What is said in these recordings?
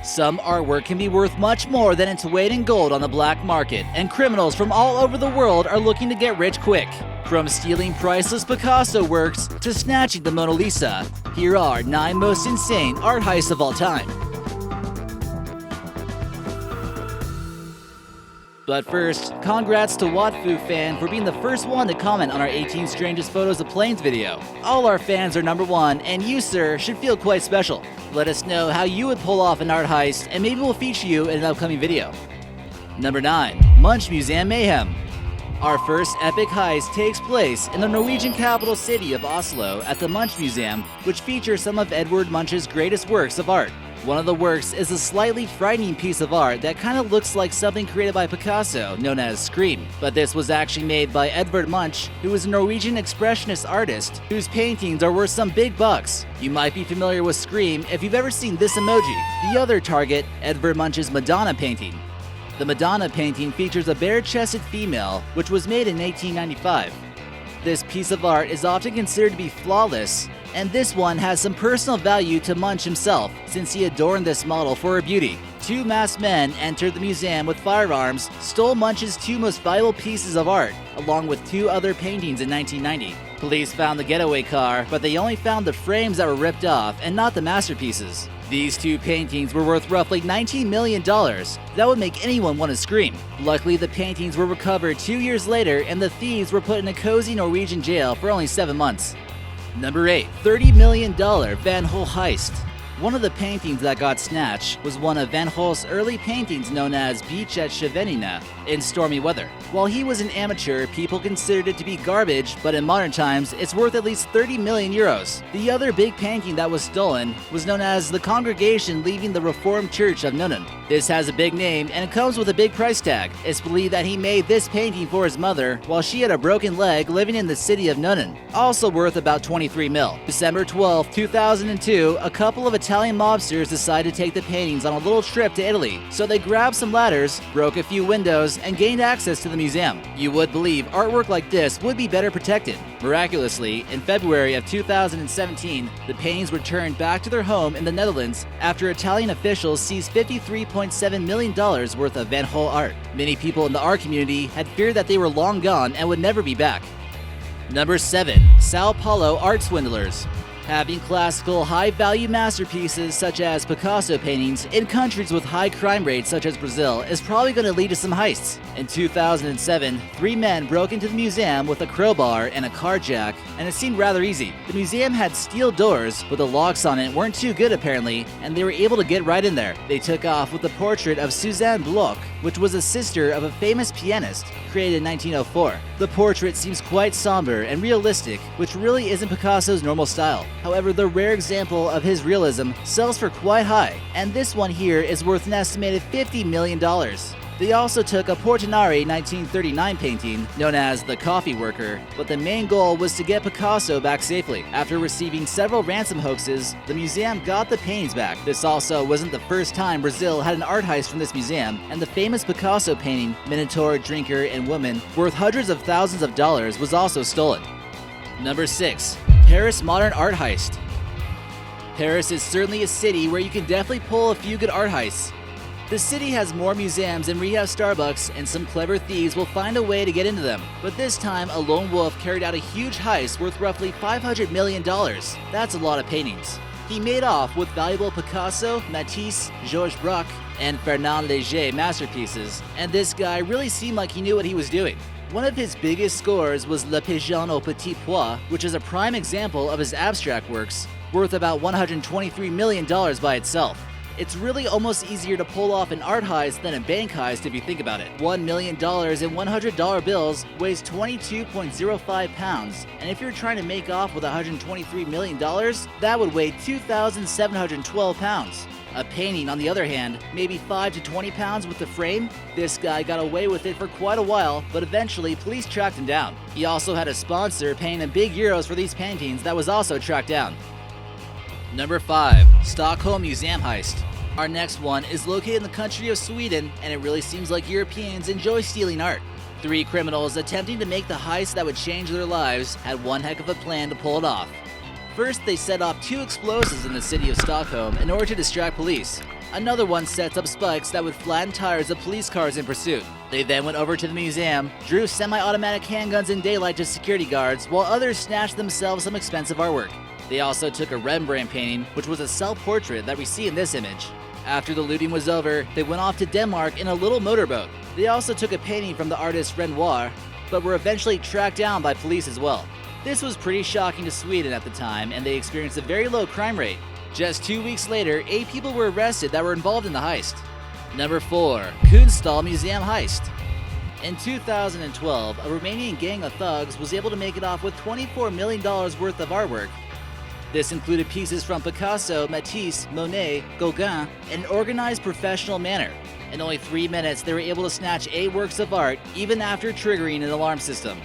Some artwork can be worth much more than its weight in gold on the black market, and criminals from all over the world are looking to get rich quick. From stealing priceless Picasso works to snatching the Mona Lisa, here are 9 most insane art heists of all time. But first, congrats to Watfu Fan for being the first one to comment on our 18 strangest photos of planes video. All our fans are #1, and you, sir, should feel quite special. Let us know how you would pull off an art heist, and maybe we'll feature you in an upcoming video. Number 9. Munch Museum Mayhem. Our first epic heist takes place in the Norwegian capital city of Oslo at the Munch Museum, which features some of Edvard Munch's greatest works of art. One of the works is a slightly frightening piece of art that kind of looks like something created by Picasso, known as Scream. But this was actually made by Edvard Munch, who is a Norwegian expressionist artist whose paintings are worth some big bucks. You might be familiar with Scream if you've ever seen this emoji. The other target, Edvard Munch's Madonna painting. The Madonna painting features a bare-chested female, which was made in 1895. This piece of art is often considered to be flawless, and this one has some personal value to Munch himself, since he adorned this model for her beauty. 2 masked men entered the museum with firearms, stole Munch's 2 most valuable pieces of art, along with 2 other paintings in 1990. Police found the getaway car, but they only found the frames that were ripped off and not the masterpieces. These 2 paintings were worth roughly $19 million. That would make anyone want to scream. Luckily, the paintings were recovered 2 years later, and the thieves were put in a cozy Norwegian jail for only 7 months. Number 8. $30 million Van Gogh Heist. One of the paintings that got snatched was one of Van Gogh's early paintings known as Beach at Scheveningen in stormy weather. While he was an amateur, people considered it to be garbage, but in modern times, it's worth at least 30 million euros. The other big painting that was stolen was known as The Congregation Leaving the Reformed Church of Nunnen. This has a big name, and it comes with a big price tag. It's believed that he made this painting for his mother while she had a broken leg living in the city of Nunnen, also worth about 23 mil. December 12, 2002, a couple of Italian mobsters decided to take the paintings on a little trip to Italy, so they grabbed some ladders, broke a few windows, and gained access to the museum. You would believe artwork like this would be better protected. Miraculously, in February of 2017, the paintings were returned back to their home in the Netherlands after Italian officials seized $53.7 million worth of Van Gogh art. Many people in the art community had feared that they were long gone and would never be back. Number 7. Sao Paulo Art Swindlers. Having classical, high-value masterpieces such as Picasso paintings in countries with high crime rates such as Brazil is probably going to lead to some heists. In 2007, 3 men broke into the museum with a crowbar and a car jack, and it seemed rather easy. The museum had steel doors, but the locks on it weren't too good apparently, and they were able to get right in there. They took off with the portrait of Suzanne Bloch, which was a sister of a famous pianist, created in 1904. The portrait seems quite somber and realistic, which really isn't Picasso's normal style. However, the rare example of his realism sells for quite high, and this one here is worth an estimated $50 million. They also took a Portinari 1939 painting known as The Coffee Worker, but the main goal was to get Picasso back safely. After receiving several ransom hoaxes, the museum got the paintings back. This also wasn't the first time Brazil had an art heist from this museum, and the famous Picasso painting, Minotaur, Drinker, and Woman, worth hundreds of thousands of dollars, was also stolen. Number 6. Paris Modern Art Heist. Paris is certainly a city where you can definitely pull a few good art heists. The city has more museums than we have Starbucks, and some clever thieves will find a way to get into them. But this time, a lone wolf carried out a huge heist worth roughly $500 million. That's a lot of paintings. He made off with valuable Picasso, Matisse, Georges Braque, and Fernand Léger masterpieces, and this guy really seemed like he knew what he was doing. One of his biggest scores was Le Pigeon au Petit Pois, which is a prime example of his abstract works, worth about $123 million by itself. It's really almost easier to pull off an art heist than a bank heist if you think about it. $1 million in $100 bills weighs 22.05 pounds, and if you're trying to make off with $123 million, that would weigh 2,712 pounds. A painting, on the other hand, maybe 5 to 20 pounds with the frame. This guy got away with it for quite a while, but eventually police tracked him down. He also had a sponsor paying him big euros for these paintings that was also tracked down. Number 5. Stockholm Museum Heist. Our next one is located in the country of Sweden, and it really seems like Europeans enjoy stealing art. 3 criminals attempting to make the heist that would change their lives had one heck of a plan to pull it off. First, they set off 2 explosives in the city of Stockholm in order to distract police. Another one sets up spikes that would flatten tires of police cars in pursuit. They then went over to the museum, drew semi-automatic handguns in daylight to security guards, while others snatched themselves some expensive artwork. They also took a Rembrandt painting, which was a self-portrait that we see in this image. After the looting was over, they went off to Denmark in a little motorboat. They also took a painting from the artist Renoir, but were eventually tracked down by police as well. This was pretty shocking to Sweden at the time, and they experienced a very low crime rate. Just 2 weeks later, 8 people were arrested that were involved in the heist. Number 4. Kunsthal Museum Heist. In 2012, a Romanian gang of thugs was able to make it off with $24 million worth of artwork. This included pieces from Picasso, Matisse, Monet, Gauguin in an organized professional manner. In only 3 minutes, they were able to snatch 8 works of art, even after triggering an alarm system.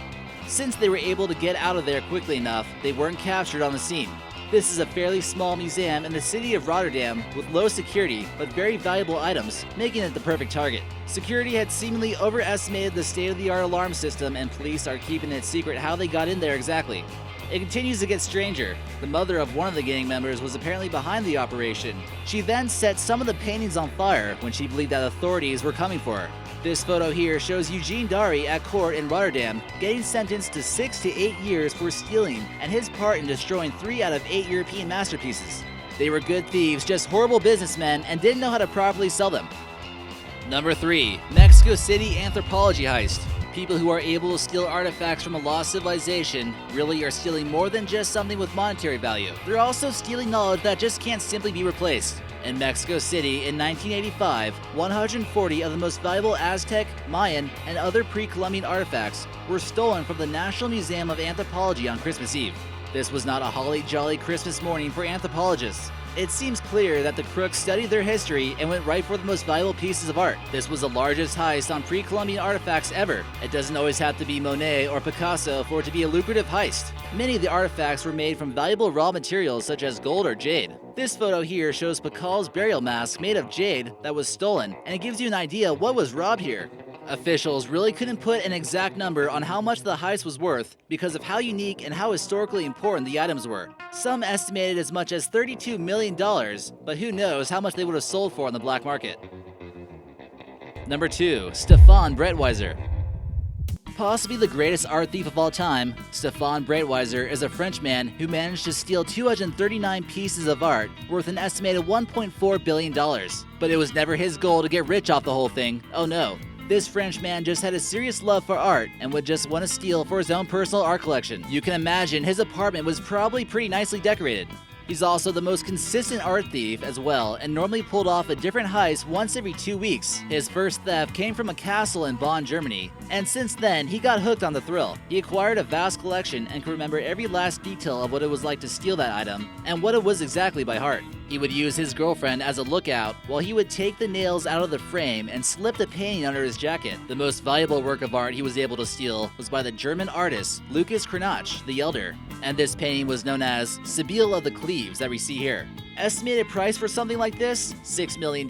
Since they were able to get out of there quickly enough, they weren't captured on the scene. This is a fairly small museum in the city of Rotterdam with low security but very valuable items, making it the perfect target. Security had seemingly overestimated the state-of-the-art alarm system, and police are keeping it secret how they got in there exactly. It continues to get stranger. The mother of one of the gang members was apparently behind the operation. She then set some of the paintings on fire when she believed that authorities were coming for her. This photo here shows Eugene Dari at court in Rotterdam getting sentenced to 6 to 8 years for stealing and his part in destroying 3 out of 8 European masterpieces. They were good thieves, just horrible businessmen, and didn't know how to properly sell them. Number 3. Mexico City Anthropology Heist. People who are able to steal artifacts from a lost civilization really are stealing more than just something with monetary value. They're also stealing knowledge that just can't simply be replaced. In Mexico City in 1985, 140 of the most valuable Aztec, Mayan, and other pre-Columbian artifacts were stolen from the National Museum of Anthropology on Christmas Eve. This was not a holly jolly Christmas morning for anthropologists. It seems clear that the crooks studied their history and went right for the most valuable pieces of art. This was the largest heist on pre-Columbian artifacts ever. It doesn't always have to be Monet or Picasso for it to be a lucrative heist. Many of the artifacts were made from valuable raw materials such as gold or jade. This photo here shows Pacal's burial mask made of jade that was stolen, and it gives you an idea what was robbed here. Officials really couldn't put an exact number on how much the heist was worth because of how unique and how historically important the items were. Some estimated as much as $32 million, but who knows how much they would have sold for on the black market. Number 2. Stephane Beaudeau. Possibly the greatest art thief of all time, Stephane Beaudeau is a Frenchman who managed to steal 239 pieces of art worth an estimated $1.4 billion. But it was never his goal to get rich off the whole thing. Oh no. This Frenchman just had a serious love for art and would just want to steal for his own personal art collection. You can imagine his apartment was probably pretty nicely decorated. He's also the most consistent art thief as well, and normally pulled off a different heist once every 2 weeks. His first theft came from a castle in Bonn, Germany, and since then, he got hooked on the thrill. He acquired a vast collection and could remember every last detail of what it was like to steal that item, and what it was exactly by heart. He would use his girlfriend as a lookout, while he would take the nails out of the frame and slip the painting under his jacket. The most valuable work of art he was able to steal was by the German artist Lucas Cranach the Elder, and this painting was known as Sibylle of the Cleaves that we see here. Estimated price for something like this? $6 million.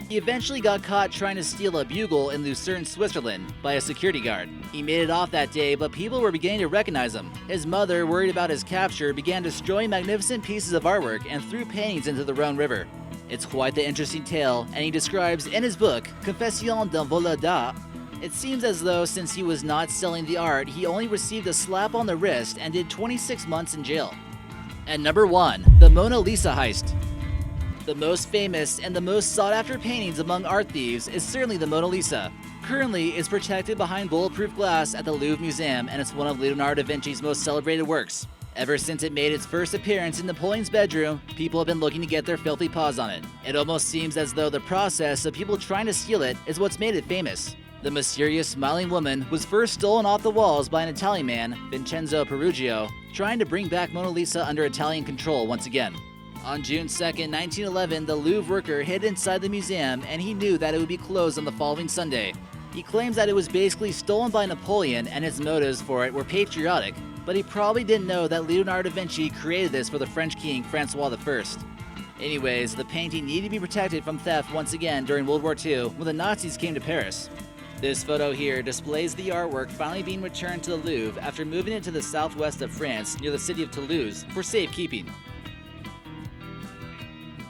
He eventually got caught trying to steal a bugle in Lucerne, Switzerland by a security guard. He made it off that day, but people were beginning to recognize him. His mother, worried about his capture, began destroying magnificent pieces of artwork and threw paintings into the Rhone River. It's quite the interesting tale, and he describes in his book, Confession d'un voleur d'art, it seems as though since he was not selling the art, he only received a slap on the wrist and did 26 months in jail. And number 1, the Mona Lisa Heist. The most famous and the most sought-after paintings among art thieves is certainly the Mona Lisa. Currently, it's protected behind bulletproof glass at the Louvre Museum, and it's one of Leonardo da Vinci's most celebrated works. Ever since it made its first appearance in Napoleon's bedroom, people have been looking to get their filthy paws on it. It almost seems as though the process of people trying to steal it is what's made it famous. The mysterious smiling woman was first stolen off the walls by an Italian man, Vincenzo Perugio, trying to bring back Mona Lisa under Italian control once again. On June 2, 1911, the Louvre worker hid inside the museum, and he knew that it would be closed on the following Sunday. He claims that it was basically stolen by Napoleon and his motives for it were patriotic, but he probably didn't know that Leonardo da Vinci created this for the French king Francois I. Anyways, the painting needed to be protected from theft once again during World War II when the Nazis came to Paris. This photo here displays the artwork finally being returned to the Louvre after moving it to the southwest of France near the city of Toulouse for safekeeping.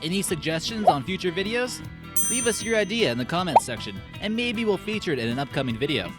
Any suggestions on future videos? Leave us your idea in the comments section, and maybe we'll feature it in an upcoming video.